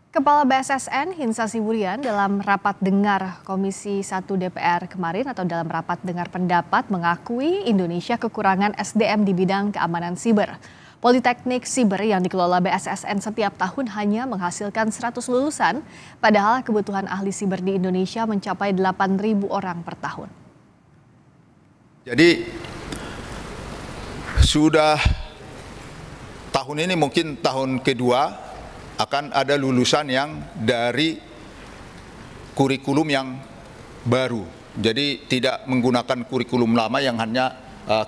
Kepala BSSN Hinsa Siburian dalam rapat dengar Komisi 1 DPR kemarin atau dalam rapat dengar pendapat mengakui Indonesia kekurangan SDM di bidang keamanan siber. Politeknik siber yang dikelola BSSN setiap tahun hanya menghasilkan 100 lulusan, padahal kebutuhan ahli siber di Indonesia mencapai 8.000 orang per tahun. Jadi sudah tahun ini mungkin tahun kedua akan ada lulusan yang dari kurikulum yang baru. Jadi tidak menggunakan kurikulum lama yang hanya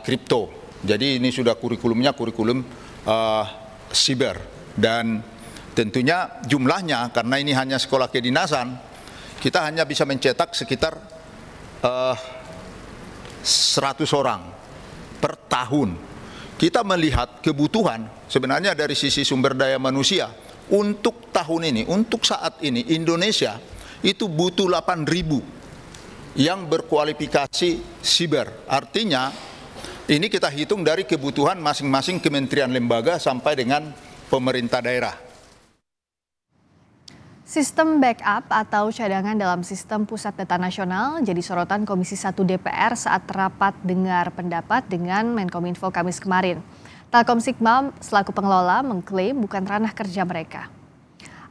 kripto. Jadi ini sudah kurikulumnya kurikulum siber. Dan tentunya jumlahnya karena ini hanya sekolah kedinasan, kita hanya bisa mencetak sekitar 100 orang per tahun. Kita melihat kebutuhan sebenarnya dari sisi sumber daya manusia. Untuk tahun ini, untuk saat ini Indonesia itu butuh 8.000 yang berkualifikasi siber. Artinya ini kita hitung dari kebutuhan masing-masing kementerian lembaga sampai dengan pemerintah daerah. Sistem backup atau cadangan dalam sistem pusat data nasional jadi sorotan Komisi 1 DPR saat rapat dengar pendapat dengan Menkominfo Kamis kemarin. Telkom Sigma selaku pengelola mengklaim bukan ranah kerja mereka.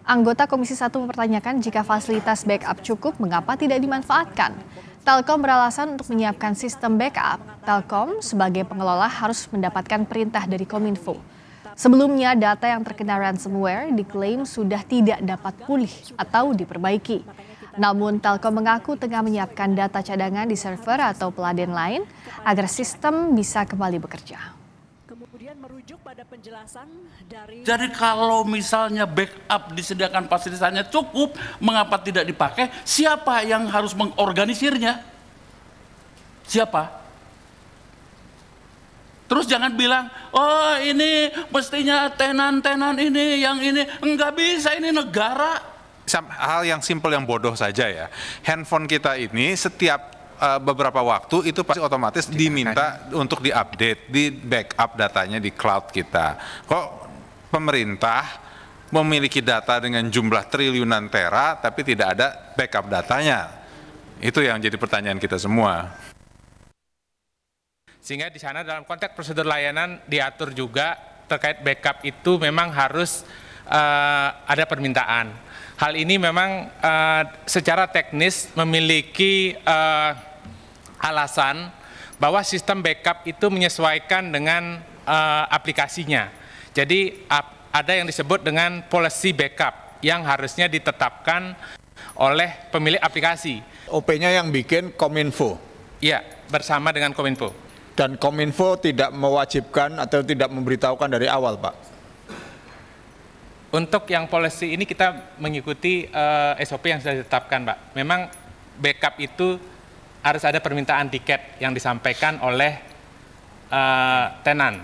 Anggota Komisi 1 mempertanyakan jika fasilitas backup cukup, mengapa tidak dimanfaatkan. Telkom beralasan untuk menyiapkan sistem backup. Telkom sebagai pengelola harus mendapatkan perintah dari Kominfo. Sebelumnya data yang terkena ransomware diklaim sudah tidak dapat pulih atau diperbaiki. Namun Telkom mengaku tengah menyiapkan data cadangan di server atau peladen lain agar sistem bisa kembali bekerja. Merujuk pada penjelasan dari... Jadi kalau misalnya backup disediakan fasilitasnya cukup, mengapa tidak dipakai? Siapa yang harus mengorganisirnya? Siapa? Terus jangan bilang, oh ini mestinya tenan-tenan ini, yang ini. Enggak bisa, ini negara. Hal yang simpel yang bodoh saja ya. Handphone kita ini setiap beberapa waktu itu pasti otomatis diminta untuk diupdate, di backup datanya di cloud kita. Kok pemerintah memiliki data dengan jumlah triliunan tera tapi tidak ada backup datanya? Itu yang jadi pertanyaan kita semua. Sehingga di sana dalam konteks prosedur layanan diatur juga terkait backup itu memang harus ada permintaan. Hal ini memang secara teknis memiliki alasan bahwa sistem backup itu menyesuaikan dengan aplikasinya. Jadi ada yang disebut dengan policy backup yang harusnya ditetapkan oleh pemilik aplikasi. OP-nya yang bikin Kominfo? Iya, bersama dengan Kominfo. Dan Kominfo tidak mewajibkan atau tidak memberitahukan dari awal, Pak? Untuk yang policy ini kita mengikuti SOP yang sudah ditetapkan, Pak. Memang backup itu harus ada permintaan tiket yang disampaikan oleh tenan.